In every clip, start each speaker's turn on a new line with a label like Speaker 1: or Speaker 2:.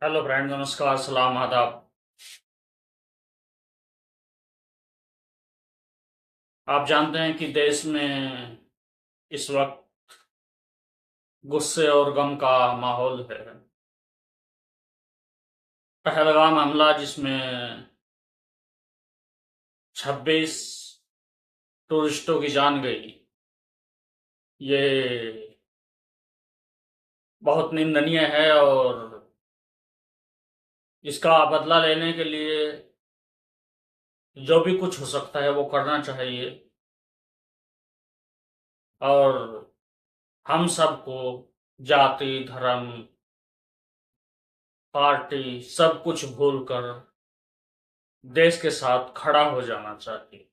Speaker 1: Hello friend, नमस्कार, सलाम, आदाब। आप जानते हैं कि देश में इस वक्त गुस्से और गम का माहौल है। पहलगाम हमला जिसमें 26 टूरिस्टों की जान गई, ये बहुत निंदनीय है और इसका बदला लेने के लिए जो भी कुछ हो सकता है वो करना चाहिए। और हम सबको जाति, धर्म, पार्टी सब कुछ भूलकर देश के साथ खड़ा हो जाना चाहिए।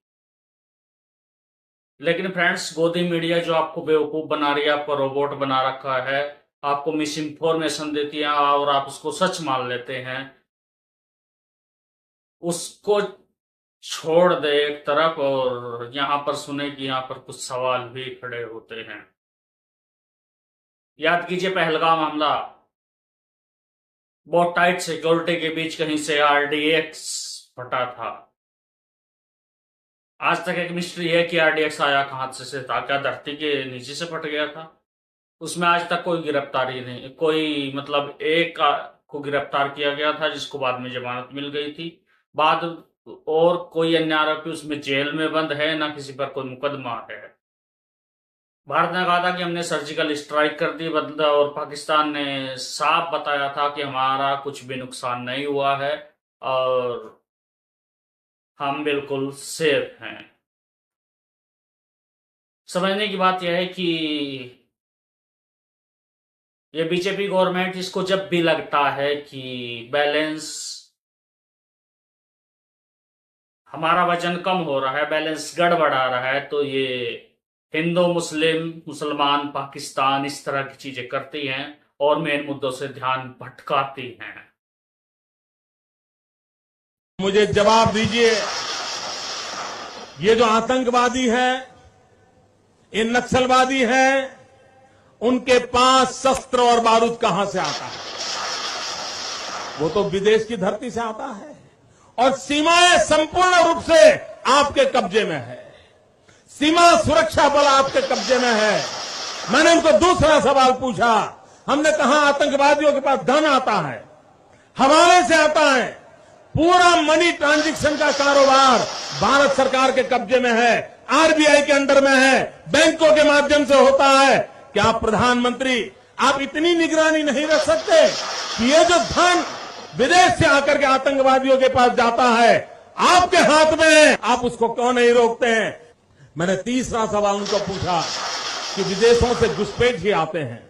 Speaker 1: लेकिन फ्रेंड्स, गोदी मीडिया जो आपको बेवकूफ बना रही है, आपको रोबोट बना रखा है, आपको मिस इन्फॉर्मेशन देती है और आप उसको सच मान लेते हैं, उसको छोड़ दे एक तरफ और यहाँ पर सुने कि यहाँ पर कुछ सवाल भी खड़े होते हैं। याद कीजिए पहलगाम हमला, बहुत टाइट सिक्योरिटी के बीच कहीं से आरडीएक्स फटा था। आज तक एक मिस्ट्री है कि आरडीएक्स आया कहां से था। क्या धरती के नीचे से फट गया था? उसमें आज तक कोई गिरफ्तारी नहीं, कोई मतलब को गिरफ्तार किया गया था जिसको बाद में जमानत मिल गई थी। बाद और कोई अन्य आरोपी उसमें जेल में बंद है, ना किसी पर कोई मुकदमा है। भारत ने कहा था कि हमने सर्जिकल स्ट्राइक कर दी बदला, और पाकिस्तान ने साफ बताया था कि हमारा कुछ भी नुकसान नहीं हुआ है और हम बिल्कुल सेफ हैं। समझने की बात यह है कि ये बीजेपी गवर्नमेंट, इसको जब भी लगता है कि बैलेंस, हमारा वजन कम हो रहा है, बैलेंस गड़बड़ा रहा है, तो ये हिंदू, मुस्लिम, मुसलमान, पाकिस्तान इस तरह की चीजें करती हैं और मेन मुद्दों से ध्यान भटकाती हैं।
Speaker 2: मुझे जवाब दीजिए, ये जो आतंकवादी है, ये नक्सलवादी है, उनके पास शस्त्र और बारूद कहां से आता है? वो तो विदेश की धरती से आता है और सीमाएं संपूर्ण रूप से आपके कब्जे में है। सीमा सुरक्षा बल आपके कब्जे में है। मैंने उनको दूसरा सवाल पूछा, हमने कहा आतंकवादियों के पास धन आता है, हवाले से आता है, पूरा मनी ट्रांजैक्शन का कारोबार भारत सरकार के कब्जे में है, आरबीआई के अंडर में है, बैंकों के माध्यम से होता है। क्या प्रधानमंत्री, आप इतनी निगरानी नहीं रख सकते कि ये जो धन विदेश से आकर के आतंकवादियों के पास जाता है आपके हाथ में है, आप उसको क्यों नहीं रोकते हैं? मैंने तीसरा सवाल उनको पूछा कि विदेशों से घुसपैठ आते हैं,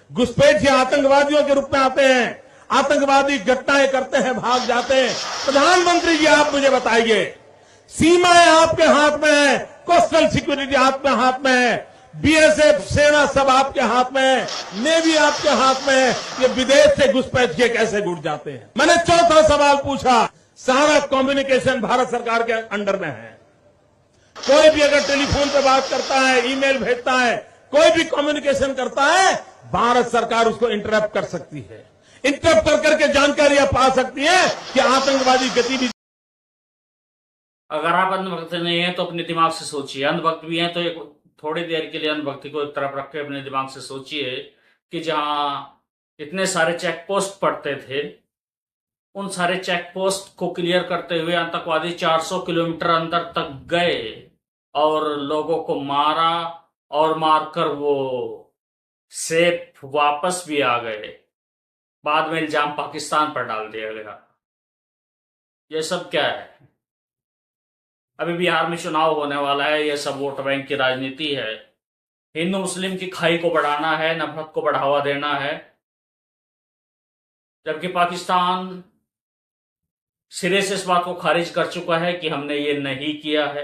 Speaker 2: घुसपैठ आतंकवादियों के रूप में आते हैं, आतंकवादी घटनाएं करते हैं, भाग जाते हैं। प्रधानमंत्री जी, आप मुझे बताइए, सीमाएं आपके हाथ में है, कोस्टल सिक्योरिटी आपके हाथ में है, बीएसएफ सेना सब आपके हाथ में है, नेवी आपके हाथ में है, ये विदेश से घुसपैठ के कैसे घुट जाते हैं? मैंने चौथा सवाल पूछा, सारा कम्युनिकेशन भारत सरकार के अंडर में है। कोई भी अगर टेलीफोन पे बात करता है, ईमेल भेजता है, कोई भी कम्युनिकेशन करता है, भारत सरकार उसको इंटरप्ट कर सकती है, इंटरप्ट कर करके जानकारियां पा सकती है कि आतंकवादी गतिविधि।
Speaker 1: अगर आप अंधभक्त नहीं है तो अपने दिमाग से सोचिए, अंधभक्त भी हैं तो एक थोड़ी देर के लिए अंधभक्ति को एक तरफ रख के अपने दिमाग से सोचिए कि जहां इतने सारे चेक पोस्ट पड़ते थे, उन सारे चेक पोस्ट को क्लियर करते हुए आतंकवादी 400 किलोमीटर अंदर तक गए और लोगों को मारा, और मारकर वो सेफ वापस भी आ गए। बाद में इल्जाम पाकिस्तान पर डाल दिया गया। ये सब क्या है? अभी बिहार में चुनाव होने वाला है, ये सब वोट बैंक की राजनीति है। हिंदू मुस्लिम की खाई को बढ़ाना है, नफरत को बढ़ावा देना है, जबकि पाकिस्तान सिरे से इस बात को खारिज कर चुका है कि हमने ये नहीं किया है।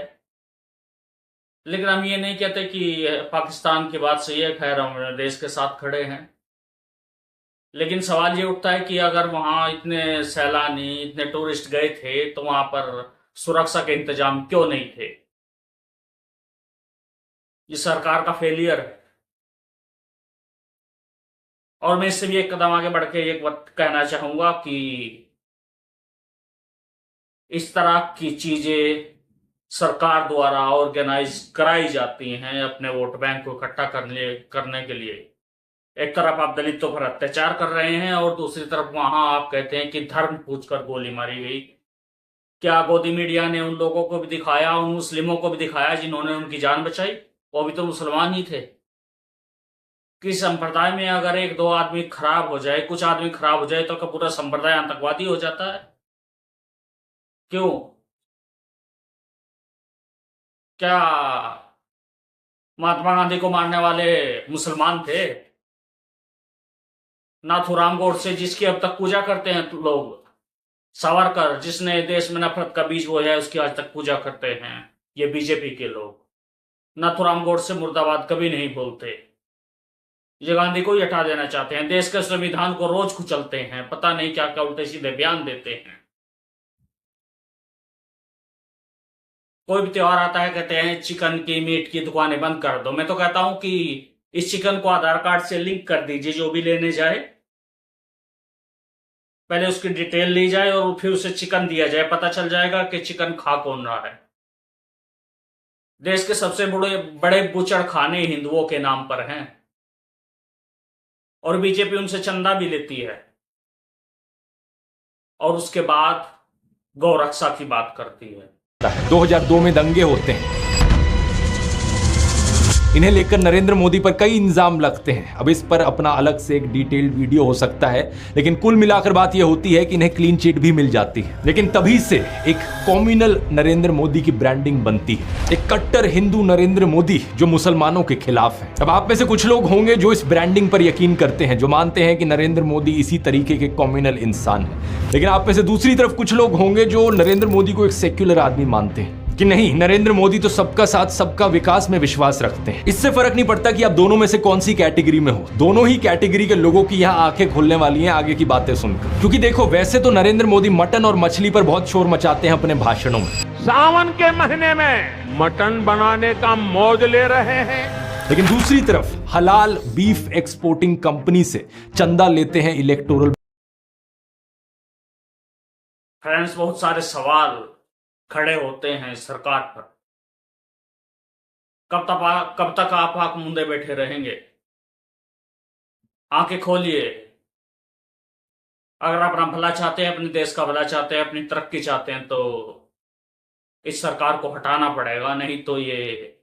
Speaker 1: लेकिन हम ये नहीं कहते कि पाकिस्तान की बात सही है, खैर हम देश के साथ खड़े हैं। लेकिन सवाल ये उठता है कि अगर वहां इतने सैलानी, इतने टूरिस्ट गए थे तो वहां पर सुरक्षा के इंतजाम क्यों नहीं थे? ये सरकार का फेलियर है। और मैं इससे भी एक कदम आगे बढ़ के एक बात कहना चाहूंगा कि इस तरह की चीजें सरकार द्वारा ऑर्गेनाइज कराई जाती हैं अपने वोट बैंक को इकट्ठा करने के लिए। एक तरफ आप दलितों पर अत्याचार कर रहे हैं और दूसरी तरफ वहां आप कहते हैं कि धर्म पूछकर गोली मारी गई। क्या गोदी मीडिया ने उन लोगों को भी दिखाया, उन मुस्लिमों को भी दिखाया जिन्होंने उनकी जान बचाई? वो भी तो मुसलमान ही थे। किस संप्रदाय में अगर एक दो आदमी खराब हो जाए, कुछ आदमी खराब हो जाए, तो क्या पूरा संप्रदाय आतंकवादी हो जाता है? क्यों? क्या महात्मा गांधी को मारने वाले मुसलमान थे? नाथूराम गोडसे जिसकी अब तक पूजा करते हैं लोग, सावरकर जिसने देश में नफरत का बीज बोया है, उसकी आज तक पूजा करते हैं ये बीजेपी के लोग। नाथूराम गोडसे मुर्दाबाद कभी नहीं बोलते। ये गांधी को ही हटा देना चाहते हैं, देश के संविधान को रोज कुचलते हैं, पता नहीं क्या क्या उल्टे सीधे बयान देते हैं। कोई भी त्योहार आता है कहते हैं चिकन की मीट की दुकानें बंद कर दो। मैं तो कहता हूं कि इस चिकन को आधार कार्ड से लिंक कर दीजिए, जो भी लेने जाए पहले उसकी डिटेल ली जाए और फिर उसे चिकन दिया जाए, पता चल जाएगा कि चिकन खा कौन रहा है। देश के सबसे बड़े बड़े बुचड़ खाने हिंदुओं के नाम पर हैं और बीजेपी उनसे चंदा भी लेती है और उसके बाद गौरक्षा की बात करती है।
Speaker 3: 2002 में दंगे होते हैं, इन्हें लेकर नरेंद्र मोदी पर कई इल्जाम लगते हैं। अब इस पर अपना अलग से एक डिटेल्ड वीडियो हो सकता है, लेकिन कुल मिलाकर बात यह होती है कि इन्हें क्लीन चिट भी मिल जाती है। लेकिन तभी से एक कॉम्युनल नरेंद्र मोदी की ब्रांडिंग बनती है, एक कट्टर हिंदू नरेंद्र मोदी जो मुसलमानों के खिलाफ है। अब आप में से कुछ लोग होंगे जो इस ब्रांडिंग पर यकीन करते हैं, जो मानते हैं कि नरेंद्र मोदी इसी तरीके के कॉम्युनल इंसान है। लेकिन आप में से दूसरी तरफ कुछ लोग होंगे जो नरेंद्र मोदी को एक सेक्युलर आदमी मानते हैं कि नहीं, नरेंद्र मोदी तो सबका साथ सबका विकास में विश्वास रखते हैं। इससे फर्क नहीं पड़ता कि आप दोनों में से कौन सी कैटेगरी में हो, दोनों ही कैटेगरी के लोगों की यहाँ आंखें खुलने वाली हैं आगे की बातें सुनकर। क्योंकि देखो, वैसे तो नरेंद्र मोदी मटन और मछली पर बहुत शोर मचाते हैं अपने भाषणों में।
Speaker 2: सावन के महीने में मटन बनाने का मौज ले रहे हैं,
Speaker 3: लेकिन दूसरी तरफ हलाल बीफ एक्सपोर्टिंग कंपनी से चंदा लेते हैं इलेक्टोरल।
Speaker 1: फ्रेंड्स, बहुत सारे सवाल खड़े होते हैं सरकार पर। कब तक आप आंख मूंदे बैठे रहेंगे? आंखें खोलिए। अगर आप अपना भला चाहते हैं, अपने देश का भला चाहते हैं, अपनी तरक्की चाहते हैं, तो इस सरकार को हटाना पड़ेगा। नहीं तो ये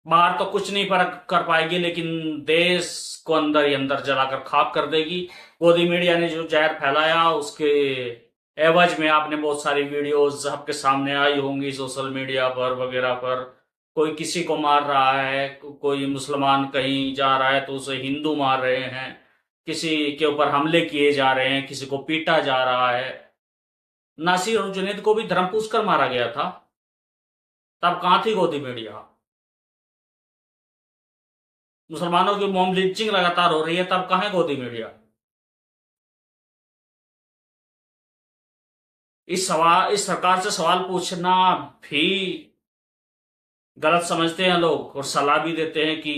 Speaker 1: बाहर तो कुछ नहीं फर्क कर पाएगी, लेकिन देश को अंदर ही अंदर जलाकर खाक कर देगी। गोदी मीडिया ने जो जहर फैलाया, उसके एवज में आपने बहुत सारी वीडियोस आपके सामने आई होंगी सोशल मीडिया पर वगैरह पर। कोई किसी को मार रहा है, कोई मुसलमान कहीं जा रहा है तो उसे हिंदू मार रहे हैं, किसी के ऊपर हमले किए जा रहे हैं, किसी को पीटा जा रहा है। नासिर और जुनैद को भी धर्म पूछकर मारा गया था, तब कहां थी गोदी मीडिया? मुसलमानों की मॉब लिंचिंग लगातार हो रही है, तब कहां है गोदी मीडिया? इस सरकार से सवाल पूछना भी गलत समझते हैं लोग और सलाह भी देते हैं कि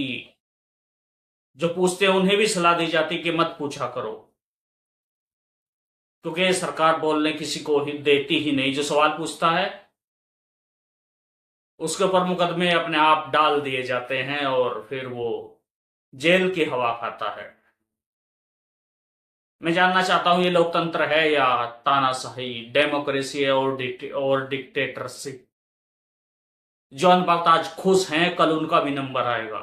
Speaker 1: जो पूछते हैं उन्हें भी सलाह दी जाती कि मत पूछा करो, क्योंकि सरकार बोलने किसी को देती ही नहीं। जो सवाल पूछता है उसके ऊपर मुकदमे अपने आप डाल दिए जाते हैं और फिर वो जेल की हवा खाता है। मैं जानना चाहता हूं, ये लोकतंत्र है या तानाशाही, डेमोक्रेसी है और डिक्टेटरशिप? जॉन भक्त आज खुश हैं, कल उनका भी नंबर आएगा।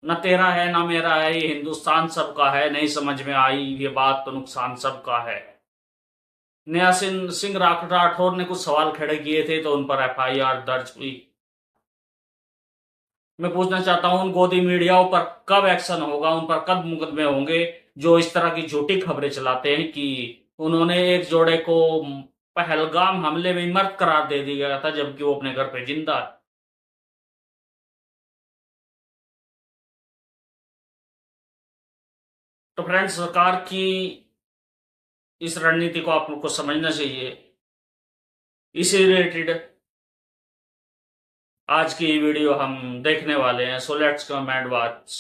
Speaker 1: न तेरा है ना मेरा है, ये हिंदुस्तान सबका है। नहीं समझ में आई ये बात तो नुकसान सबका है। नया सिंह राठौर ने कुछ सवाल खड़े किए थे तो उन पर FIR दर्ज हुई। मैं पूछना चाहता हूं, उन गोदी मीडियाओं पर कब एक्शन होगा, उन पर कब मुकदमे होंगे जो इस तरह की झूठी खबरें चलाते हैं कि उन्होंने एक जोड़े को पहलगाम हमले में मर्द करार दे दिया गया था, जबकि वो अपने घर पे जिंदा है। तो फ्रेंड्स, सरकार की इस रणनीति को आप लोग को समझना चाहिए। इसी रिलेटेड आज की वीडियो हम देखने वाले हैं। So let's come and watch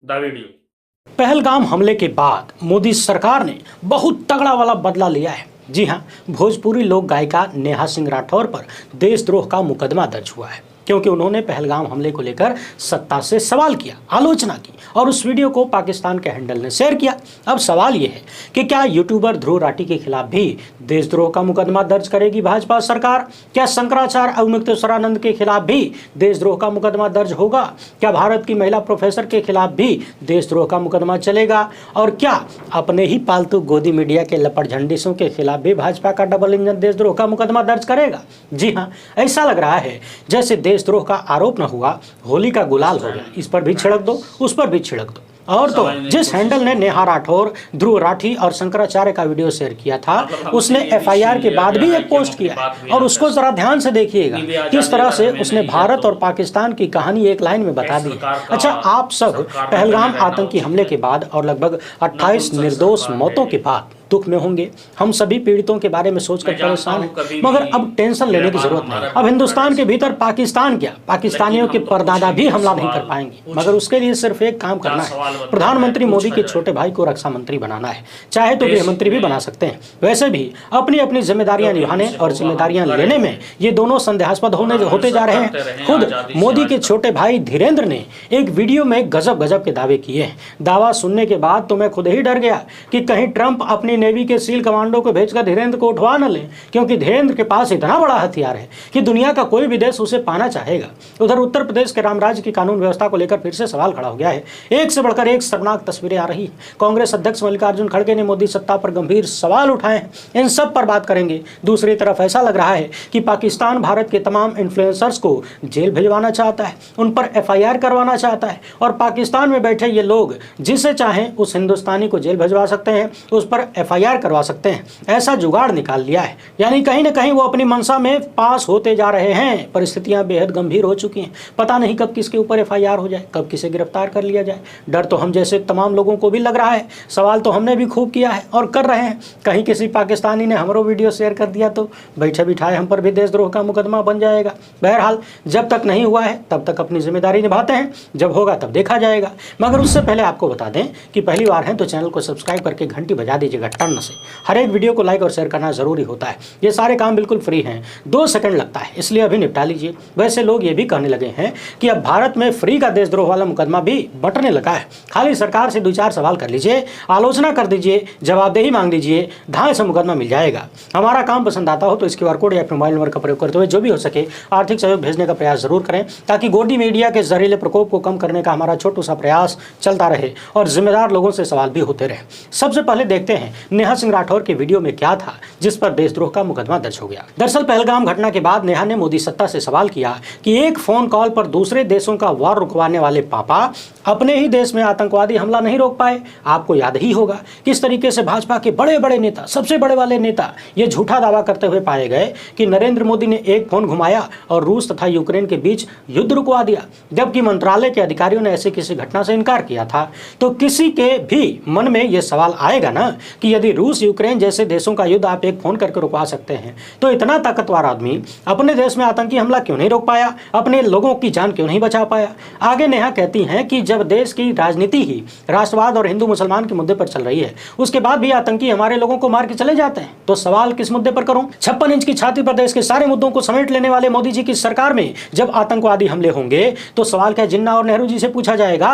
Speaker 1: the video.
Speaker 4: Pahalgam हमले के बाद मोदी सरकार ने बहुत तगड़ा वाला बदला लिया है। जी हां, भोजपुरी लोक गायिका नेहा सिंह राठौर पर देशद्रोह का मुकदमा दर्ज हुआ है क्योंकि उन्होंने पहलगाम हमले को लेकर सत्ता से सवाल किया, आलोचना की और उस वीडियो को पाकिस्तान के हैंडल ने शेयर किया। अब सवाल यह है कि क्या यूट्यूबर ध्रुव राठी के खिलाफ भी देशद्रोह का मुकदमा दर्ज करेगी भाजपा सरकार? क्या शंकराचार्य अवमुक्तेश्वरानंद के खिलाफ भी देशद्रोह का मुकदमा दर्ज होगा? क्या भारत की महिला प्रोफेसर के खिलाफ भी देशद्रोह का मुकदमा चलेगा? और क्या अपने ही पालतू गोदी मीडिया के लपट झंडिसों के खिलाफ भी भाजपा का डबल इंजन देशद्रोह का मुकदमा दर्ज करेगा? जी हाँ, ऐसा लग रहा है जैसे देशद्रोह का आरोप न हुआ, होली का गुलाल हो गया। इस पर भी छिड़क दो, उस पर भी छिड़क दो। और तो जिस हैंडल ने नेहा राठौर, ध्रुव राठी और शंकराचार्य का वीडियो शेयर किया था, उसने एफआईआर के बाद भी एक पोस्ट किया और उसको जरा ध्यान से देखिएगा किस तरह से उसने भारत और पाकिस्तान की कहानी एक लाइन में बता दी। अच्छा, आप सब पहलगाम आतंकी हमले के बाद और लगभग 28 निर्दोष मौतों के बाद दुख में होंगे। हम सभी पीड़ितों के बारे में सोचकर परेशान हैं, मगर अब टेंशन लेने की जरूरत नहीं। अब हिंदुस्तान के भीतर पाकिस्तान क्या, पाकिस्तानियों के परदादा भी हमला नहीं कर पाएंगे, मगर उसके लिए सिर्फ एक काम करना है, प्रधानमंत्री मोदी के छोटे भाई को रक्षा मंत्री बनाना है। चाहे तो गृह मंत्री भी बना सकते हैं। वैसे भी अपनी अपनी जिम्मेदारियां निभाने और जिम्मेदारियां लेने में ये दोनों संदेहास्पद होते जा रहे हैं। खुद मोदी के छोटे भाई धीरेन्द्र ने एक वीडियो में गजब के दावे किए हैं। दावा सुनने के बाद तो मैं खुद ही डर गया कि कहीं ट्रंप अपनी नेवी के सील कमांडो को भेजकर धीरेन्द्र को उठवा न ले, क्योंकि धीरेन्द्र के पास इतना बड़ा हथियार है कि दुनिया का कोई भी देश उसे पाना चाहेगा। उधर उत्तर प्रदेश के रामराज्य की कानून व्यवस्था को लेकर फिर से सवाल खड़ा हो गया है। एक से बढ़कर एक शर्मनाक तस्वीरें आ रही है। कांग्रेस अध्यक्ष मल्लिकार्जुन खड़गे ने मोदी सत्ता पर गंभीर सवाल उठाए हैं। इन सब पर बात करेंगे। दूसरी तरफ ऐसा लग रहा है कि पाकिस्तान भारत के तमाम इन्फ्लुएंसर्स को जेल भिजवाना चाहता है, उन पर एफआईआर करवाना चाहता है और पाकिस्तान में बैठे ये लोग जिसे चाहें उस हिंदुस्तानी को जेल भिजवा सकते हैं, उस पर एफआईआर करवा सकते हैं। ऐसा जुगाड़ निकाल लिया है, यानी कहीं ना कहीं वो अपनी मंशा में पास होते जा रहे हैं। परिस्थितियां बेहद गंभीर हो चुकी हैं। पता नहीं कब किसके ऊपर एफआईआर हो जाए, कब किसे गिरफ्तार कर लिया जाए। डर तो हम जैसे तमाम लोगों को भी लग रहा है। सवाल तो हमने भी खूब किया है और कर रहे हैं। कहीं किसी पाकिस्तानी ने हमारा वीडियो शेयर कर दिया तो बैठे बिठाए हम पर भी देशद्रोह का मुकदमा बन जाएगा। बहरहाल, जब तक नहीं हुआ है तब तक अपनी जिम्मेदारी निभाते हैं, जब होगा तब देखा जाएगा। मगर उससे पहले आपको बता दें कि पहली बार है तो चैनल को सब्सक्राइब करके घंटी बजा दीजिएगा टर्न से। हर एक वीडियो को लाइक और शेयर करना जरूरी होता है। ये सारे काम बिल्कुल फ्री हैं, 2 सेकंड लगता है, इसलिए अभी निपटा लीजिए। वैसे लोग ये भी कहने लगे हैं कि अब भारत में फ्री का देशद्रोह वाला मुकदमा भी बंटने लगा है। खाली सरकार से 2-4 सवाल कर लीजिए, आलोचना कर दीजिए, जवाबदेही मांग लीजिए, धाए से मुकदमा मिल जाएगा। हमारा काम पसंद आता हो तो इस QR कोड या फिर मोबाइल नंबर का प्रयोग करते हुए जो भी हो सके आर्थिक सहयोग भेजने का प्रयास जरूर करें, ताकि गोदी मीडिया के जहरीले प्रकोप को कम करने का हमारा छोटा सा प्रयास चलता रहे और जिम्मेदार लोगों से सवाल भी होते रहे। सबसे पहले देखते हैं नेहा सिंह राठौर के वीडियो में क्या था जिस पर देशद्रोह का मुकदमा दर्ज हो गया। दरअसल पहलगाम घटना के बाद नेहा ने मोदी सत्ता से सवाल किया कि एक फोन कॉल पर दूसरे देशों का वार रुकवाने वाले पापा अपने ही देश में आतंकवादी हमला नहीं रोक पाए। आपको याद ही होगा किस तरीके से भाजपा के बड़े बड़े नेता, सबसे बड़े वाले नेता ये झूठा दावा करते हुए पाए गए कि नरेंद्र मोदी ने एक फोन घुमाया और रूस तथा यूक्रेन के बीच युद्ध रुकवा दिया, जबकि मंत्रालय के अधिकारियों ने ऐसे किसी घटना से इनकार किया था। तो किसी के भी मन में यह सवाल आएगा ना कि यदि रूस यूक्रेन जैसे देशों का युद्ध आप एक फोन करके रुकवा सकते हैं, तो इतना ताकतवर आदमी अपने देश में आतंकी हमला क्यों नहीं रोक पाया, अपने लोगों की जान क्यों नहीं बचा पाया। आगे नेहा कहती हैं कि जब देश की राजनीति ही राष्ट्रवाद और हिंदू मुसलमान के मुद्दे पर चल रही है, उसके बाद भी आतंकी हमारे लोगों को मार के चले जाते हैं, तो सवाल किस मुद्दे पर करूं? 56 इंच की छाती पर देश के सारे मुद्दों को समेट लेने वाले मोदी जी की सरकार में जब आतंकवादी हमले होंगे तो सवाल क्या जिन्ना और नेहरू जी से पूछा जाएगा?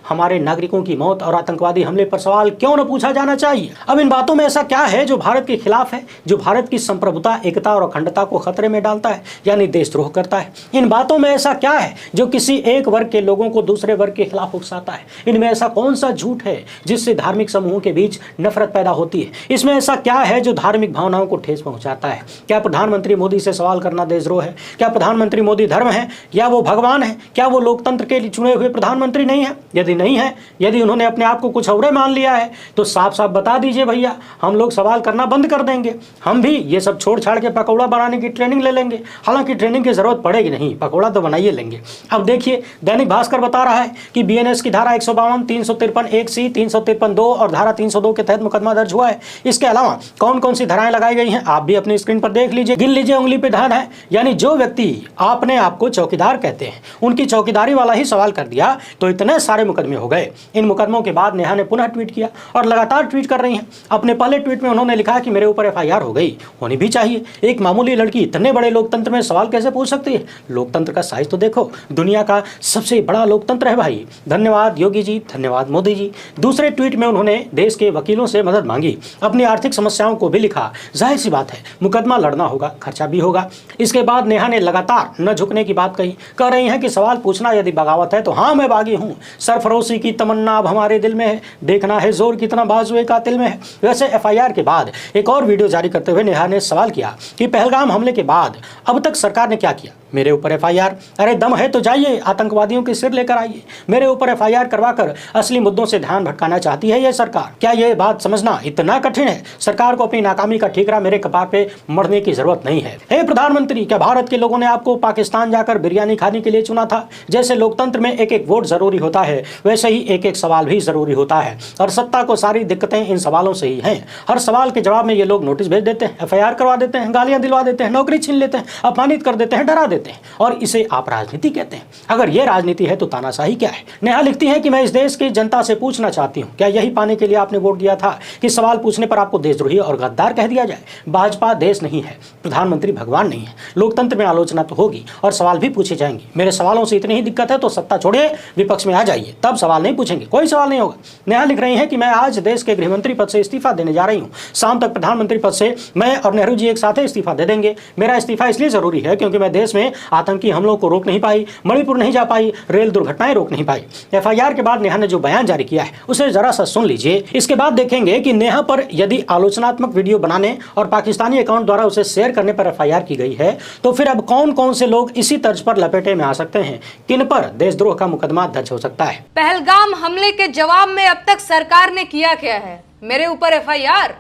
Speaker 4: हमारे नागरिकों की मौत और आतंकवादी हमले पर सवाल क्यों न पूछा जाना चाहिए? अब इन बातों में ऐसा क्या है जो भारत के खिलाफ है, जो भारत की संप्रभुता, एकता और अखंडता को खतरे में डालता है, यानी देशद्रोह करता है? इन बातों में ऐसा क्या है जो किसी एक वर्ग के लोगों को दूसरे वर्ग के खिलाफ उकसाता है? इनमें ऐसा कौन सा झूठ है जिससे धार्मिक समूहों के बीच नफरत पैदा होती है? इसमें ऐसा क्या है जो धार्मिक भावनाओं को ठेस पहुंचाता है? क्या प्रधानमंत्री मोदी से सवाल करना देशद्रोह है? क्या प्रधानमंत्री मोदी धर्म है या वो भगवान है? क्या वो लोकतंत्र के लिए चुने हुए प्रधानमंत्री नहीं है? यदि नहीं है, यदि उन्होंने अपने आप को कुछ और मान लिया है, तो साफ साफ बता दीजिए भैया। भैया हम लोग सवाल करना बंद कर देंगे, हम भी ये सब छोड़ छाड़ के पकौड़ा बनाने की ट्रेनिंग ले लेंगे। हालांकि ट्रेनिंग की जरूरत पड़ेगी नहीं, पकौड़ा तो बनाइए लेंगे। अब देखिए दैनिक भास्कर बता रहा है कि बीएनएस की धारा 152, 353 1C, 353 2 और धारा 302 के तहत मुकदमा दर्ज हुआ है। इसके अलावा कौन कौन सी धाराएं लगाई गई हैं आप भी अपनी स्क्रीन पर देख लीजिए, गिन लीजिए, उंगली पे ध्यान है। यानी जो व्यक्ति अपने आप को चौकीदार कहते हैं उनकी चौकीदारी वाला ही सवाल कर दिया तो इतने सारे मुकदमे हो गए। इन मुकदमों के बाद नेहा ने पुनः ट्वीट किया और लगातार ट्वीट कर रही हैं। अपने पहले ट्वीट में उन्होंने लिखा कि मेरे ऊपर एफआईआर हो गई, होनी भी चाहिए। एक मामूली लड़की इतने बड़े लोकतंत्र में सवाल कैसे पूछ सकती है? लोकतंत्र का साइज तो देखो, दुनिया का सबसे बड़ा लोकतंत्र है भाई। धन्यवाद योगी जी, धन्यवाद मोदी जी। दूसरे ट्वीट में उन्होंने देश के वकीलों से मदद मांगी, अपनी आर्थिक समस्याओं को भी लिखा। जाहिर सी बात है मुकदमा लड़ना होगा, खर्चा भी होगा। इसके बाद नेहा ने लगातार न झुकने की बात कही, कह रही हैं कि सवाल पूछना यदि बगावत है तो हाँ मैं बागी हूँ, सरफरोशी की तमन्ना अब हमारे दिल में है, देखना है जोर कितना बाजुए कातिल में है। वैसे एफआईआर के बाद एक और वीडियो जारी करते हुए नेहा ने सवाल किया कि पहलगाम हमले के बाद अब तक सरकार ने क्या किया? मेरे ऊपर एफआईआर, अरे दम है तो जाइए आतंकवादियों के सिर लेकर आइए। मेरे ऊपर एफआईआर करवाकर असली मुद्दों से ध्यान भटकाना चाहती है यह सरकार। क्या यह बात समझना इतना कठिन है? सरकार को अपनी नाकामी का ठीकरा मेरे कपार पे मरने की जरूरत नहीं है। हे प्रधानमंत्री, क्या भारत के लोगों ने आपको पाकिस्तान जाकर बिरयानी खाने के लिए चुना था? जैसे लोकतंत्र में एक एक वोट जरूरी होता है वैसे ही एक एक सवाल भी जरूरी होता है और सत्ता को सारी दिक्कतें इन सवालों से ही हैं। हर सवाल के जवाब में ये लोग नोटिस भेज देते हैं, एफआईआर करवा देते हैं, गालियां दिलवा देते हैं, नौकरी छीन लेते हैं, अपमानित कर देते हैं, डरा देते हैं और इसे आप राजनीति कहते हैं। अगर यह राजनीति है तो तानाशाही क्या है? नेहा लिखती है कि मैं इस देश की जनता से पूछना चाहती हूं, क्या यही पाने के लिए आपने वोट दिया था कि सवाल पूछने पर आपको देशद्रोही और गद्दार कह दिया जाए? भाजपा देश नहीं है, प्रधानमंत्री भगवान नहीं है। लोकतंत्र में आलोचना तो होगी और सवाल भी पूछे जाएंगे। मेरे सवालों से इतनी ही दिक्कत है तो सत्ता छोड़िए, विपक्ष में आ जाइए, तब सवाल नहीं पूछेंगे, कोई सवाल नहीं होगा। नेहा लिख रही है कि मैं आज देश के गृहमंत्री पद से इस्तीफा देने जा रही हूँ। शाम तक प्रधानमंत्री पद से मैं और नेहरू जी एक साथ इस्तीफा दे देंगे। मेरा इस्तीफा इसलिए जरूरी है क्योंकि मैं देश में आतंकी हमलों को रोक नहीं पाई, मणिपुर नहीं जा पाई, रेल दुर्घटनाएं रोक नहीं पाई। एफआईआर के बाद नेहा ने जो बयान जारी किया है उसे जरा सा सुन लीजिए। इसके बाद देखेंगे कि नेहा पर यदि आलोचनात्मक वीडियो बनाने और पाकिस्तानी अकाउंट द्वारा उसे शेयर करने पर एफआईआर की गई है तो फिर अब कौन कौन से लोग इसी तर्ज पर लपेटे में आ सकते हैं, किन पर देशद्रोह का मुकदमा दर्ज हो सकता है।
Speaker 5: पहलगाम हमले के जवाब में अब तक सरकार ने किया क्या है? मेरे ऊपर एफआईआर।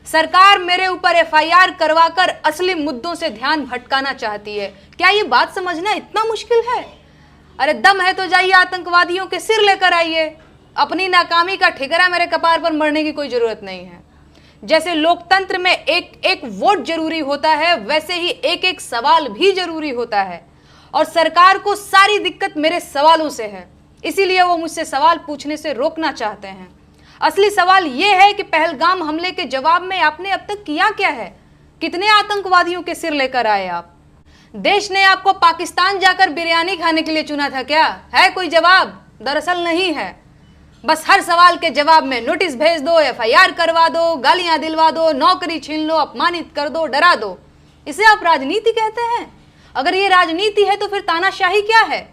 Speaker 5: सरकार मेरे ऊपर एफआईआर करवाकर असली मुद्दों से ध्यान भटकाना चाहती है। क्या ये बात समझना इतना मुश्किल है? अरे दम है तो जाइए आतंकवादियों के सिर लेकर आइए। अपनी नाकामी का ठिकरा मेरे कपार पर मरने की कोई जरूरत नहीं है। जैसे लोकतंत्र में एक एक वोट जरूरी होता है वैसे ही एक एक सवाल भी जरूरी होता है और सरकार को सारी दिक्कत मेरे सवालों से है, इसीलिए वो मुझसे सवाल पूछने से रोकना चाहते हैं। असली सवाल ये है कि पहलगाम हमले के जवाब में आपने अब तक किया क्या है? कितने आतंकवादियों के सिर लेकर आए आप? देश ने आपको पाकिस्तान जाकर बिरयानी खाने के लिए चुना था क्या? है कोई जवाब? दरअसल नहीं है। बस हर सवाल के जवाब में नोटिस भेज दो, एफआईआर करवा दो, गालियां दिलवा दो, नौकरी छीन लो, अपमानित कर दो, डरा दो। इसे आप राजनीति कहते हैं? अगर ये राजनीति है तो फिर तानाशाही क्या है?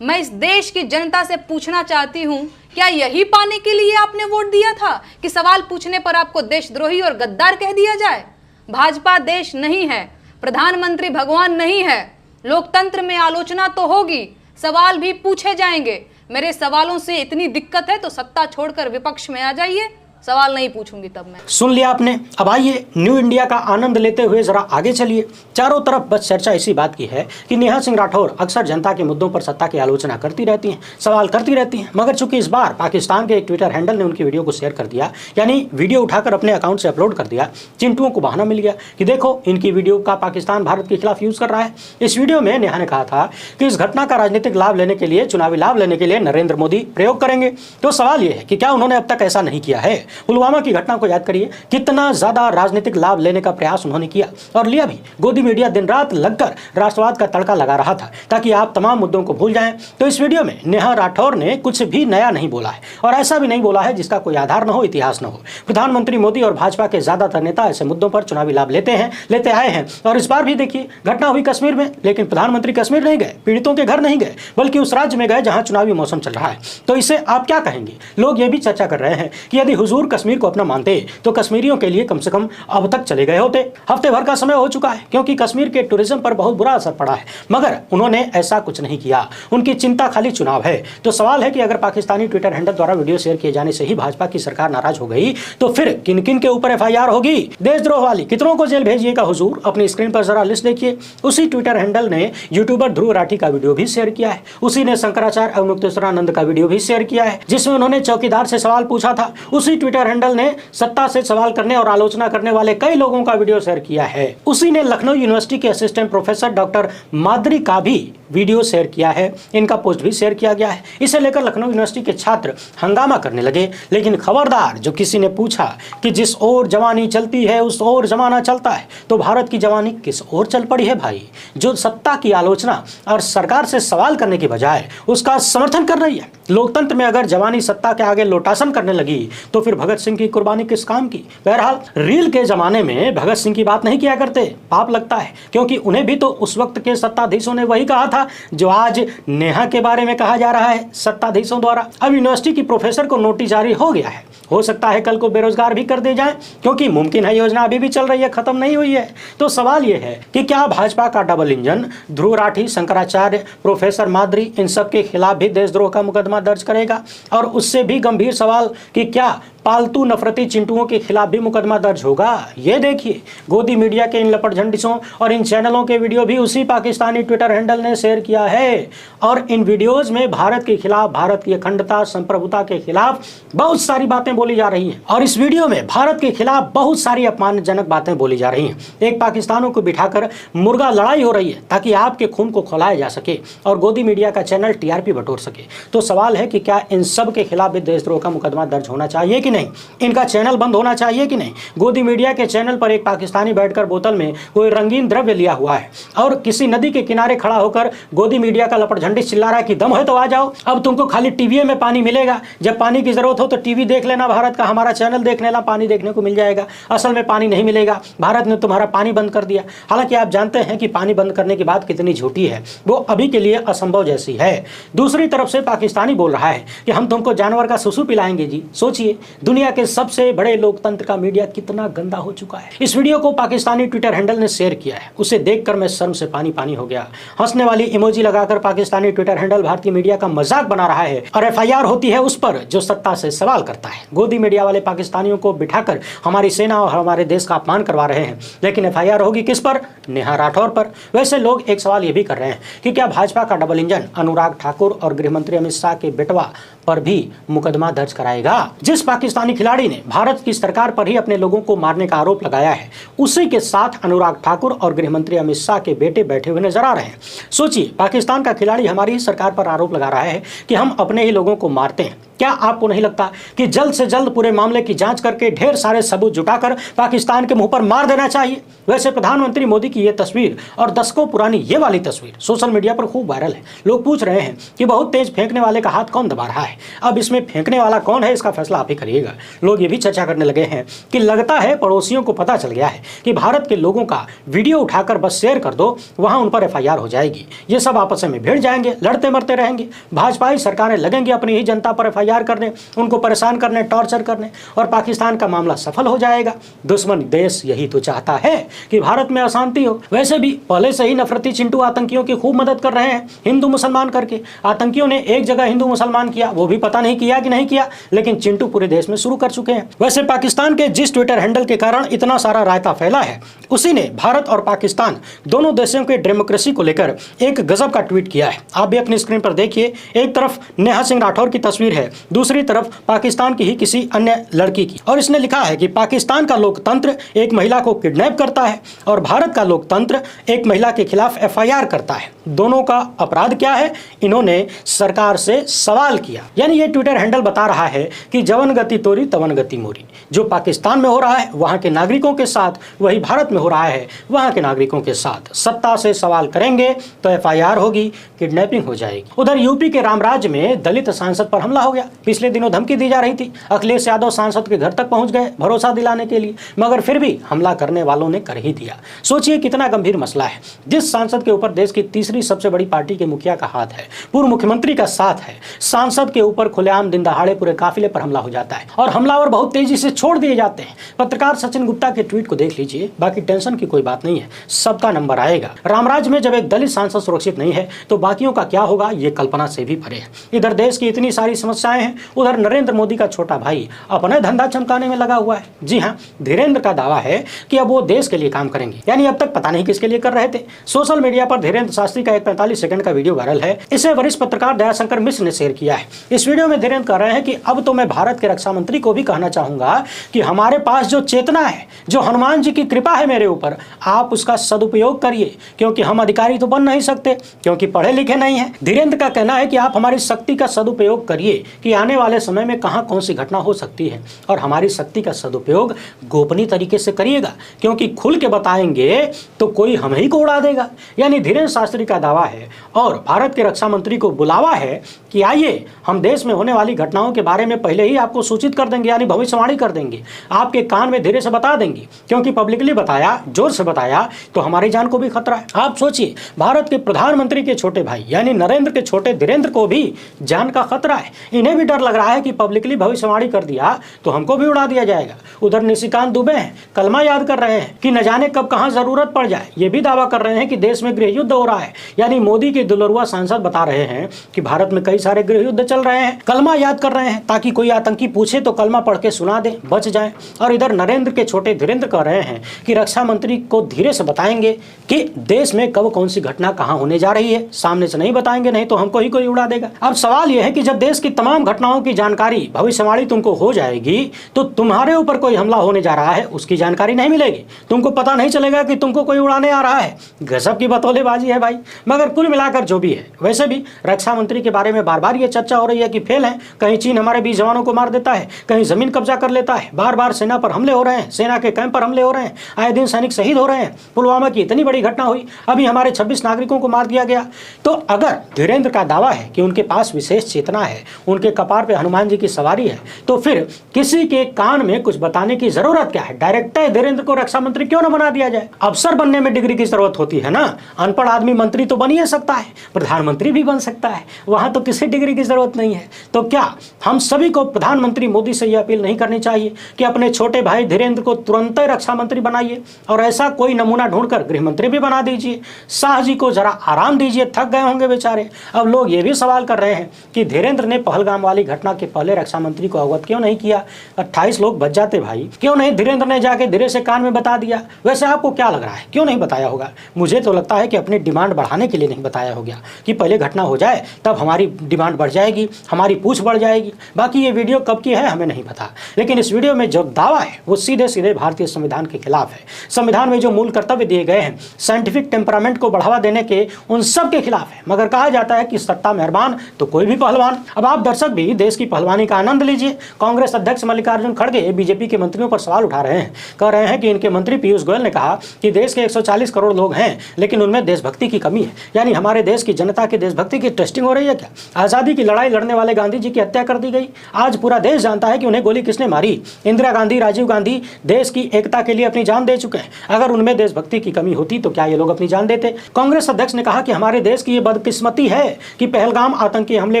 Speaker 5: मैं इस देश की जनता से पूछना चाहती हूं, क्या यही पाने के लिए आपने वोट दिया था कि सवाल पूछने पर आपको देशद्रोही और गद्दार कह दिया जाए? भाजपा देश नहीं है, प्रधानमंत्री भगवान नहीं है। लोकतंत्र में आलोचना तो होगी, सवाल भी पूछे जाएंगे। मेरे सवालों से इतनी दिक्कत है तो सत्ता छोड़कर विपक्ष में आ जाइए, सवाल नहीं पूछूंगी तब मैं।
Speaker 4: सुन लिया आपने। अब आइए न्यू इंडिया का आनंद लेते हुए जरा आगे चलिए। चारों तरफ बस चर्चा इसी बात की है कि नेहा सिंह राठौर अक्सर जनता के मुद्दों पर सत्ता की आलोचना करती रहती हैं, सवाल करती रहती हैं, मगर चूंकि इस बार पाकिस्तान के एक ट्विटर हैंडल ने उनकी वीडियो को शेयर कर दिया, यानी वीडियो उठाकर अपने अकाउंट से अपलोड कर दिया, चिंटुओं को बहाना मिल गया कि देखो इनकी वीडियो का पाकिस्तान भारत के खिलाफ यूज कर रहा है। इस वीडियो में नेहा ने कहा था कि इस घटना का राजनीतिक लाभ लेने के लिए, चुनावी लाभ लेने के लिए नरेंद्र मोदी प्रयोग करेंगे। तो सवाल यह है कि क्या उन्होंने अब तक ऐसा नहीं किया है? पुलवामा की घटना को याद करिए, कितना ज्यादा राजनीतिक लाभ लेने का प्रयास उन्होंने किया और लिया भी। गोदी मीडिया दिन रात लगकर राष्ट्रवाद का तड़का लगा रहा था ताकि आप तमाम मुद्दों को भूल जाएं। तो इस वीडियो में नेहा राठौर ने कुछ भी नया नहीं बोला है और ऐसा भी नहीं बोला है जिसका कोई आधार न हो, इतिहास न हो। प्रधानमंत्री मोदी और भाजपा के ज्यादातर नेता ऐसे मुद्दों पर चुनावी लाभ लेते आए हैं और इस बार भी देखिए घटना हुई कश्मीर में, लेकिन प्रधानमंत्री कश्मीर नहीं गए, पीड़ितों के घर नहीं गए, बल्कि उस राज्य में गए जहां चुनावी मौसम चल रहा है। तो इसे आप क्या कहेंगे? लोग ये भी चर्चा कर रहे हैं कि यदि हुजूर हुजूर कश्मीर को अपना मानते तो कश्मीरियों के लिए कम से कम अब तक चले गए होते। हफ्ते भर का समय हो चुका है क्योंकि कश्मीर के टूरिज्म पर बहुत बुरा असर पड़ा है, मगर उन्होंने ऐसा कुछ नहीं किया। उनकी चिंता खाली चुनाव है। तो सवाल है कि अगर पाकिस्तानी ट्विटर हैंडल द्वारा वीडियो शेयर किए जाने से ही भाजपा की सरकार नाराज हो गई तो फिर किन किन के ऊपर FIR होगी? देशद्रोह वाली कितनों को जेल भेजिएगा हुजूर? अपनी स्क्रीन पर जरा लिस्ट देखिए। उसी ट्विटर हैंडल ने यूट्यूबर ध्रुव राठी का वीडियो भी शेयर किया है। उसी ने शंकराचार्य अवमुक्तेश्वरानंद का वीडियो भी शेयर किया है जिसमें उन्होंने चौकीदार से सवाल पूछा था। उसी ट्विटर हैंडल ने सत्ता से सवाल करने और आलोचना करने वाले कई लोगों का वीडियो शेयर किया है। उसी ने लखनऊ यूनिवर्सिटी के असिस्टेंट प्रोफेसर डॉक्टर माद्री का भी वीडियो शेयर किया है। इनका पोस्ट भी शेयर किया गया है। इसे लेकर लखनऊ यूनिवर्सिटी के छात्र हंगामा करने लगे। लेकिन खबरदार, जो किसी ने पूछा कि जिस ओर जवानी चलती है उस ओर जमाना चलता है, तो भारत की जवानी किस ओर चल पड़ी है भाई? जो सत्ता की आलोचना और सरकार से सवाल करने की बजाय उसका समर्थन कर रही है। लोकतंत्र में अगर जवानी सत्ता के आगे लोटासन करने लगी तो फिर भगत सिंह की कुर्बानी किस काम की? बहरहाल, रील के जमाने में भगत सिंह की बात नहीं किया करते, पाप लगता है, क्योंकि उन्हें भी तो उस वक्त के सत्ताधीशों ने वही कहा था जो आज नेहा के बारे में कहा जा रहा है सत्ताधीशों द्वारा। अब यूनिवर्सिटी की प्रोफेसर को नोटिस जारी हो गया है। हो सकता है कल को बेरोजगार भी कर दे जाए, क्योंकि मुमकिन है योजना अभी भी चल रही है, खत्म नहीं हुई है। तो सवाल यह है कि क्या भाजपा का double engine Dhruv Rathee, Shankaracharya, professor Madri, इन सब के खिलाफ भी देशद्रोह का मुकदमा दर्ज करेगा? और उससे भी गंभीर सवाल कि क्या पालतू नफरती चिंटुओं के खिलाफ भी मुकदमा दर्ज होगा? ये देखिए, गोदी मीडिया के इन लपटझंडिसों और इन चैनलों के वीडियो भी उसी पाकिस्तानी ट्विटर हैंडल ने शेयर किया है। और इन वीडियोज में भारत के खिलाफ, भारत की अखंडता, संप्रभुता के खिलाफ बहुत सारी बातें बोली जा रही हैं। और इस वीडियो में भारत के खिलाफ बहुत सारी अपमानजनक बातें बोली जा रही हैं। एक पाकिस्तानों को बिठाकर मुर्गा लड़ाई हो रही है ताकि आपके खून को खौलाया जा सके और गोदी मीडिया का चैनल TRP बटोर सके। तो सवाल है कि क्या इन सब के खिलाफ भी देशद्रोह का मुकदमा दर्ज होना चाहिए कि नहीं? इनका चैनल बंद होना चाहिए कि नहीं? गोदी मीडिया के चैनल पर एक पाकिस्तानी बैठकर बोतल में कोई रंगीन द्रव्य लिया हुआ है और किसी नदी के किनारे खड़ा होकर गोदी मीडिया का लपटझंडी चिल्ला रहा है कि दम है तो आ जाओ, अब तुमको खाली टीवी में पानी मिलेगा, जब पानी की जरूरत हो तो टीवी देख लेना भारत का, हमारा चैनल देख लेना, पानी देखने को मिल जाएगा। असल में पानी नहीं मिलेगा, भारत ने तुम्हारा पानी बंद कर दिया। हालांकि आप जानते हैं कि पानी बंद करने की बात कितनी झूठी है, वो अभी के लिए असंभव जैसी है। दूसरी तरफ से पाकिस्तानी बोल रहा है कि हम तुमको जानवर का सुसु पिलाएंगे जी। सोचिए, दुनिया के सबसे बड़े लोकतंत्र का मीडिया कितना गंदा हो चुका है। इस वीडियो को पाकिस्तानी ट्विटर हैंडल ने शेयर किया है। उसे देखकर मैं शर्म से पानी पानी हो गया। हंसने वाली इमोजी लगाकर पाकिस्तानी ट्विटर हैंडल भारतीय मीडिया का मजाक बना रहा है और FIR होती है उस पर जो सत्ता से सवाल करता है। गोदी मीडिया वाले पाकिस्तानियों को बिठाकर हमारी सेना और हमारे देश का अपमान करवा रहे हैं, लेकिन FIR होगी किस पर? नेहा राठौर पर। वैसे लोग एक सवाल ये भी कर रहे हैं कि क्या भाजपा का डबल इंजन अनुराग ठाकुर और गृह मंत्री अमित शाह के बेटवा पर भी मुकदमा दर्ज कराएगा? जिस पाकिस्तानी खिलाड़ी ने भारत की सरकार पर ही अपने लोगों को मारने का आरोप लगाया है, उसी के साथ अनुराग ठाकुर और गृह मंत्री अमित शाह के बेटे बैठे हुए नजर आ रहे हैं। सोचिए, पाकिस्तान का खिलाड़ी हमारी ही सरकार पर आरोप लगा रहा है कि हम अपने ही लोगों को मारते हैं। क्या आपको नहीं लगता कि जल्द से जल्द पूरे मामले की जांच करके ढेर सारे सबूत जुटाकर पाकिस्तान के मुंह पर मार देना चाहिए? वैसे प्रधानमंत्री मोदी की ये तस्वीर और दशकों पुरानी ये वाली तस्वीर सोशल मीडिया पर खूब वायरल है। लोग पूछ रहे हैं कि बहुत तेज फेंकने वाले का हाथ कौन दबा रहा है? अब इसमें फेंकने वाला कौन है, इसका फैसला आप ही करिएगा। लोग ये भी चर्चा करने लगे हैं कि लगता है पड़ोसियों को पता चल गया है कि भारत के लोगों का वीडियो उठाकर बस शेयर कर दो, वहां उन पर FIR हो जाएगी। ये सब आपस में भिड़ जाएंगे, लड़ते मरते रहेंगे। भाजपाई सरकारें लगेंगी अपनी ही जनता पर FIR करने, उनको परेशान करने, टॉर्चर करने, और पाकिस्तान का मामला सफल हो जाएगा। दुश्मन देश यही तो चाहता है कि भारत में अशांति हो। वैसे भी पहले से ही नफरती चिंटू आतंकियों की खूब मदद कर रहे हैं, हिंदू मुसलमान करके। आतंकियों ने एक जगह हिंदू मुसलमान किया, वो भी पता नहीं किया कि नहीं किया, लेकिन चिंटू पूरे देश में शुरू कर चुके हैं। वैसे पाकिस्तान के जिस ट्विटर हैंडल के कारण इतना सारा रायता फैला है, उसी ने भारत और पाकिस्तान दोनों देशों के डेमोक्रेसी को लेकर एक गजब का ट्वीट किया है। आप भी अपनी स्क्रीन पर देखिए। एक तरफ नेहा सिंह राठौर की तस्वीर है, दूसरी तरफ पाकिस्तान की ही किसी अन्य लड़की की, और इसने लिखा है कि पाकिस्तान का लोकतंत्र एक महिला को किडनैप करता है और भारत का लोकतंत्र एक महिला के खिलाफ FIR करता है। दोनों का अपराध क्या है? इन्होंने सरकार से सवाल किया। यानी ये ट्विटर हैंडल बता रहा है कि जवन गति तोरी तवन गति मोरी। जो पाकिस्तान में हो रहा है वहां के नागरिकों के साथ, वही भारत में हो रहा है वहां के नागरिकों के साथ। सत्ता से सवाल करेंगे तो FIR होगी, किडनैपिंग हो जाएगी। उधर यूपी के रामराज में दलित सांसद पर हमला हो गया। पिछले दिनों धमकी दी जा रही थी। अखिलेश यादव सांसद के घर तक पहुंच गए भरोसा दिलाने के लिए, मगर फिर भी हमला करने वालों ने कर ही दिया। सोचिए कितना गंभीर मसला है। जिस सांसद के ऊपर देश की तीसरी सबसे बड़ी पार्टी के मुखिया का हाथ है, पूर्व मुख्यमंत्री का साथ है, सांसद के ऊपर खुलेआम दिन दहाड़े पूरे काफिले पर हमला हो जाता है और हमलावर बहुत तेजी से छोड़ दिए जाते हैं। पत्रकार सचिन गुप्ता के ट्वीट को देख लीजिए, बाकी टेंशन की कोई बात नहीं है, सबका नंबर आएगा। रामराज में जब एक दलित सांसद सुरक्षित नहीं है तो बाकियों का क्या होगा ये कल्पना से भी परे है। इधर देश की इतनी सारी समस्याएं हैं, उधर नरेंद्र मोदी का छोटा भाई अपना धंधा चमकाने में लगा हुआ है। जी हाँ, धीरेंद्र का दावा है कि अब वो देश के लिए काम करेंगे, यानी अब तक पता नहीं किसके लिए कर रहे थे। सोशल मीडिया पर धीरेंद्र शास्त्री का एक 45 सेकंड का वीडियो वायरल है। इसे वरिष्ठ पत्रकार दयाशंकर मिश्र ने शेयर किया है। इस वीडियो में धीरेंद्र कह रहे हैं कि अब तो मैं भारत के रक्षा मंत्री को भी कहना चाहूंगा कि हमारे पास जो चेतना है, जो हनुमान जी की कृपा है मेरे ऊपर, आप उसका सदुपयोग करिए, क्योंकि हम अधिकारी तो बन नहीं सकते क्योंकि पढ़े लिखे नहीं है। धीरेंद्र का कहना है कि आप हमारी शक्ति का सदुपयोग करिए कि आने वाले समय में कहां कौन सी घटना हो सकती है, और हमारी शक्ति का सदुपयोग गोपनीय तरीके से करिएगा, क्योंकि खुल के बताएंगे तो कोई हम ही को उड़ा देगा। यानी धीरेंद्र शास्त्री का दावा है और भारत के रक्षा मंत्री को बुलावा है कि आइए हम देश में होने वाली घटनाओं के बारे में पहले ही आपको सूचित कर देंगे, यानी भविष्यवाणी कर देंगे, आपके कान में धीरे से बता देंगे, क्योंकि पब्लिकली बताया, जोर से बताया तो हमारी जान को भी खतरा है। आप सोचिए, भारत के प्रधानमंत्री के छोटे भाई यानी नरेंद्र के छोटे धीरेंद्र को भी जान का खतरा है। इन्हें भी डर लग रहा है कि पब्लिकली भविष्यवाणी कर दिया तो हमको भी उड़ा दिया जाएगा। उधर निशिकांत दुबे हैं, कलमा याद कर रहे हैं कि न जाने कब कहां जरूरत पड़ जाए। ये भी दावा कर रहे हैं कि देश में गृह युद्ध हो रहा है, यानी मोदी के दुलरुआ सांसद बता रहे हैं कि भारत में कई सारे गृह युद्ध चल रहे हैं। कलमा याद कर रहे हैं ताकि कोई आतंकी पूछे तो कलमा पढ़ के सुना दे, बच जाए। और इधर नरेंद्र के छोटे धीरेंद्र कह रहे हैं कि रक्षा मंत्री को धीरे से बताएंगे कि देश में कब कौन सी घटना कहां होने जा रही है, सामने से नहीं बताएंगे, नहीं तो हमको ही कोई उड़ा देगा। अब सवाल यह है कि जब देश की तमाम घटनाओं की जानकारी भविष्यवाणी तुमको हो जाएगी तो तुम्हारे ऊपर कोई हमला होने जा रहा है उसकी जानकारी नहीं मिलेगी, तुमको पता नहीं चलेगा कि तुमको कोई उड़ाने आ रहा है। गजब की बतौलेबाजी है भाई। मगर कुल मिलाकर जो भी है, वैसे भी रक्षा मंत्री के बारे में बार बार ये चर्चा हो रही है कि फेल है, कहीं चीन हमारे 20 जवानों को मार देता है, कहीं जमीन कब्जा कर लेता है, बार बार सेना पर हमले हो रहे हैं, सेना के कैंप पर हमले हो रहे हैं, आए दिन सैनिक शहीद हो रहे हैं, पुलवामा की इतनी बड़ी घटना हुई, अभी हमारे 26 नागरिकों को मार दिया गया। तो अगर धीरेंद्र का दावा है कि उनके पास विशेष चेतना है, उनके कपार पे हनुमान जी की सवारी है, तो फिर किसी के कान में कुछ बताने की जरूरत क्या है? डायरेक्ट धीरेंद्र को रक्षा मंत्री क्यों न बना दिया जाए? अफसर बनने में डिग्री की जरूरत होती है ना, अनपढ़ आदमी मंत्री तो बन ही सकता है, प्रधानमंत्री भी बन सकता है, वहां तो किसी डिग्री की जरूरत नहीं है। तो क्या हम सभी को प्रधानमंत्री मोदी से यह अपील नहीं करनी चाहिए कि अपने छोटे भाई धीरेंद्र को तुरंत रक्षा मंत्री बनाइए और ऐसा कोई नमूना ढूंढकर गृह मंत्री भी बना दीजिए? शाह जी को जरा आराम दीजिए, थक गए होंगे बेचारे। अब लोग ये भी सवाल कर रहे हैं कि धीरेंद्र ने पहलगाम वाली घटना के पहले रक्षा मंत्री को अवगत क्यों नहीं किया? 28 लोग बच जाते भाई, क्यों नहीं धीरेंद्र ने जाके धीरे से कान में बता दिया? वैसे आपको क्या लग रहा है, क्यों नहीं बताया होगा? मुझे तो लगता है कि अपनी डिमांड बढ़ाने के लिए नहीं बताया होगा कि पहले घटना हो जाए तब हमारी डिमांड बढ़ जाएगी, हमारी पूछ बढ़ जाएगी। बाकी ये वीडियो कब की है हमें नहीं पता, लेकिन इस वीडियो में जो दावा है वो सीधे सीधे भारतीय संविधान के खिलाफ है। संविधान में जो मूल कर्तव्य दिए गए हैं, साइंटिफिक टेम्परामेंट को बढ़ावा देने के, उन सब के खिलाफ है। मगर कहा जाता है कि सत्ता मेहरबान तो कोई भी पहलवान। अब आप दर्शक भी देश की पहलवानी का आनंद लीजिए। कांग्रेस अध्यक्ष मल्लिकार्जुन खड़गे बीजेपी के मंत्रियों पर सवाल उठा रहे हैं, कह रहे हैं कि इनके मंत्री पीयूष गोयल ने कहा कि देश के 140 करोड़ लोग हैं लेकिन उनमें देशभक्ति की कमी है, यानी हमारे देश की जनता की देशभक्ति की टेस्टिंग हो रही है क्या? आजादी की लड़ाई लड़ने वाले गांधी जी की हत्या कर दी गई, आज पूरा देश जानता है कि उन्हें गोली किसने मारी। इंदिरा गांधी, राजीव गांधी देश की एकता के लिए अपनी जान दे चुके हैं। अगर उनमें देशभक्ति की कमी होती तो क्या ये लोग अपनी जान देते? कांग्रेस अध्यक्ष ने कहा कि हमारे देश की ये बदकिस्मती है कि पहलगाम आतंकी हमले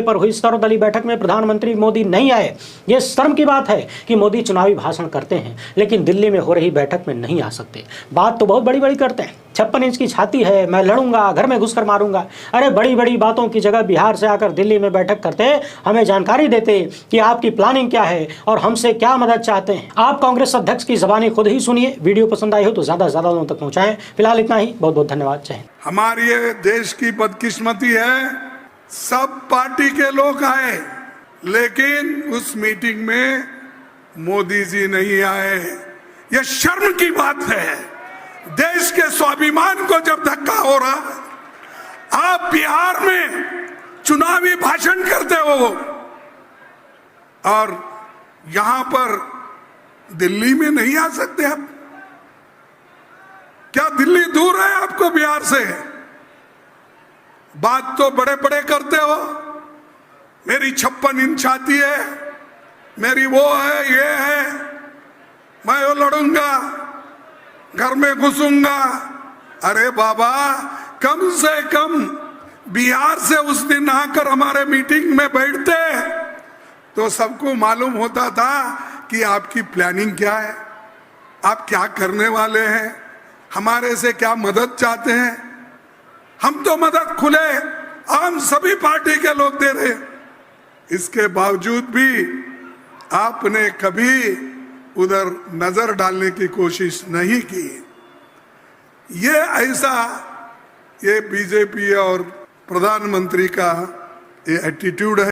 Speaker 4: पर हुई सर्वदलीय बैठक में प्रधानमंत्री मोदी नहीं आए। ये शर्म की बात है कि मोदी चुनावी भाषण करते हैं लेकिन दिल्ली में हो रही बैठक में नहीं आ सकते। बात तो बहुत बड़ी बड़ी करते हैं, 56 इंच की छाती है, मैं लड़ूंगा, घर में घुसकर मारूंगा। अरे बड़ी बड़ी बातों की जगह बिहार से आकर दिल्ली में बैठक करते, हमें जानकारी देते कि आपकी प्लानिंग क्या है और हमसे क्या मदद चाहते हैं। आप कांग्रेस अध्यक्ष की जबानी खुद ही सुनिए। वीडियो पसंद आई हो तो ज्यादा से ज्यादा लोगों तक पहुंचाएं। फिलहाल इतना ही, बहुत बहुत धन्यवाद। जय हिंद।
Speaker 6: हमारी ये देश की बदकिस्मती है, सब पार्टी के लोग आए लेकिन उस मीटिंग में मोदी जी नहीं आए। यह शर्म की बात है। देश के स्वाभिमान को जब धक्का हो रहा, आप बिहार में चुनावी भाषण करते हो और यहां पर दिल्ली में नहीं आ सकते आप? क्या दिल्ली दूर है आपको बिहार से? बात तो बड़े बड़े करते हो, मेरी 56 इंच छाती है, मेरी वो है, ये है, मैं वो लड़ूंगा, घर में घुसूंगा। अरे बाबा, कम से कम बिहार से उस दिन आकर हमारे मीटिंग में बैठते तो सबको मालूम होता था कि आपकी प्लानिंग क्या है, आप क्या करने वाले हैं, हमारे से क्या मदद चाहते हैं। हम तो मदद खुले आम सभी पार्टी के लोग दे रहे, इसके बावजूद भी आपने कभी उधर नजर डालने की कोशिश नहीं की। ये ऐसा ये बीजेपी और प्रधानमंत्री का ये एटीट्यूड है।